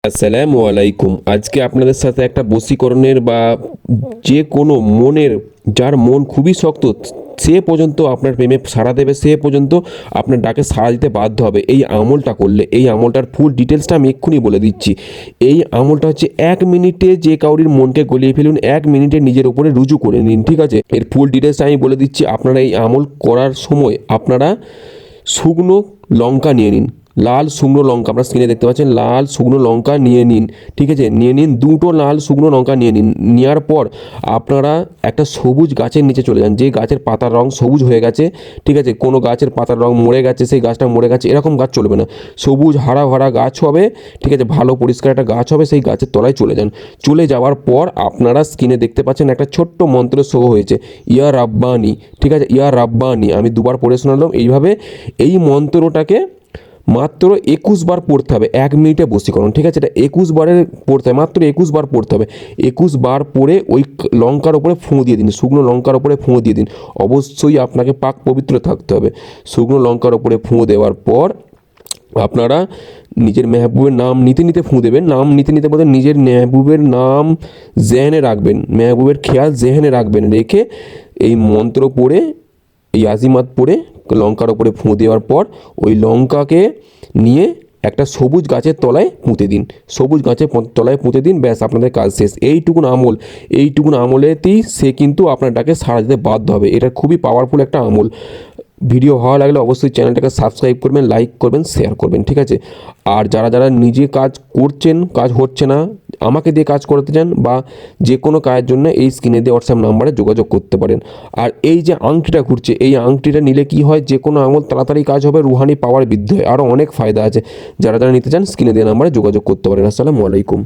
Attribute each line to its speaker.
Speaker 1: আসসালামু আলাইকুম। আজকে আপনাদের সাথে একটা বশীকরণের বা যে কোনো মনের, যার মন খুবই শক্ত, সে পর্যন্ত আপনার প্রেমে সাড়া দেবে, সে পর্যন্ত আপনার ডাকে সাড়া দিতে বাধ্য হবে এই আমলটা করলে। এই আমলটার ফুল ডিটেলসটা আমি এক্ষুনি বলে দিচ্ছি। এই আমলটা হচ্ছে 1 মিনিটে যে কাউরির মনকে গলিয়ে ফেলুন, 1 মিনিটে নিজের উপরে রুজু করে নিন, ঠিক আছে? এর ফুল ডিটেলসটা আমি বলে দিচ্ছি। আপনারা এই আমল করার সময় আপনারা শুকনো লঙ্কা নিয়ে নিন, লাল শুকনো লঙ্কা, আপনারা স্ক্রিনে দেখতে পাচ্ছেন, লাল শুকনো লঙ্কা নিয়ে নিন, ঠিক আছে? নিয়ে নিন, দুটো লাল শুকনো লঙ্কা নিয়ে নিন। নেওয়ার পর আপনারা একটা সবুজ গাছের নিচে চলে যান, যে গাছের পাতার রং সবুজ হয়ে গেছে, ঠিক আছে? কোনো গাছের পাতার রং মরে গেছে, সেই গাছটা মরে গেছে, এরকম গাছ চলবে না। সবুজ হারা ভরা গাছ হবে, ঠিক আছে? ভালো পরিষ্কার একটা গাছ হবে, সেই গাছের তলায় চলে যান। চলে যাওয়ার পর আপনারা স্ক্রিনে দেখতে পাচ্ছেন একটা ছোট্ট মন্ত্র শো হয়েছে, ইয়া রাব্বানি, ঠিক আছে? ইয়া রাব্বানি আমি দুবার পড়ে শোনালাম। এইভাবে এই মন্ত্রটাকে মাত্র 21 বার পড়তে হবে, 1 মিনিটে বশীকরণ, ঠিক আছে? এটা 21 বারের পড়তে হবে, মাত্র 21 বার পড়তে হবে। 21 বার পরে ওই লঙ্কার ওপরে ফুঁ দিয়ে দিন, শুকনো লঙ্কার ওপরে ফুঁ দিয়ে দিন। অবশ্যই আপনাকে পাক পবিত্র থাকতে হবে। শুকনো লঙ্কার ওপরে ফুঁ দেওয়ার পর আপনারা নিজের মেহবুবের নাম নিতে নিতে ফুঁ দেবেন। নাম নিতে নিতে বলতে নিজের মেহবুবের নাম জেহেনে রাখবেন, মেহবুবের খেয়াল জেহেনে রাখবেন, রেখে এই মন্ত্র পড়ে, এই আজিমাত পড়ে লঙ্কার ওপরে ফুঁ দেওয়ার পর ওই লঙ্কাকে নিয়ে একটা সবুজ গাছের তলায় পুঁতে দিন, সবুজ গাছের তলায় পুঁতে দিন। ব্যাস, আপনাদের কাজ শেষ। এইটুকুন আমলেতেই সে কিন্তু আপনার ডাকে সাড়া দিতে বাধ্য হবে। এটা খুবই পাওয়ারফুল একটা আমল। ভিডিও ভালো লাগলে অবশ্যই চ্যানেলটাকে সাবস্ক্রাইব করবেন, লাইক করবেন, শেয়ার করবেন, ঠিক আছে? আর যারা যারা নিজে কাজ করছেন, কাজ হচ্ছে না, আমাকে দিয়ে কাজ করতে চান, বা যে কোনো কাজের জন্য এই স্ক্রিনে দিয়ে হোয়াটসঅ্যাপ নাম্বারে যোগাযোগ করতে পারেন। আর এই যে আংটিটা ঘুরছে, এই আংটিটা নিলে কি হয়, যে কোনো আমল তাড়াতাড়ি কাজ হবে, রুহানি পাওয়ার বৃদ্ধি হয়, আরও অনেক ফায়দা আছে। যারা যারা নিতে চান স্ক্রিনে দিয়ে নাম্বারে যোগাযোগ করতে পারেন। আসসালামু আলাইকুম।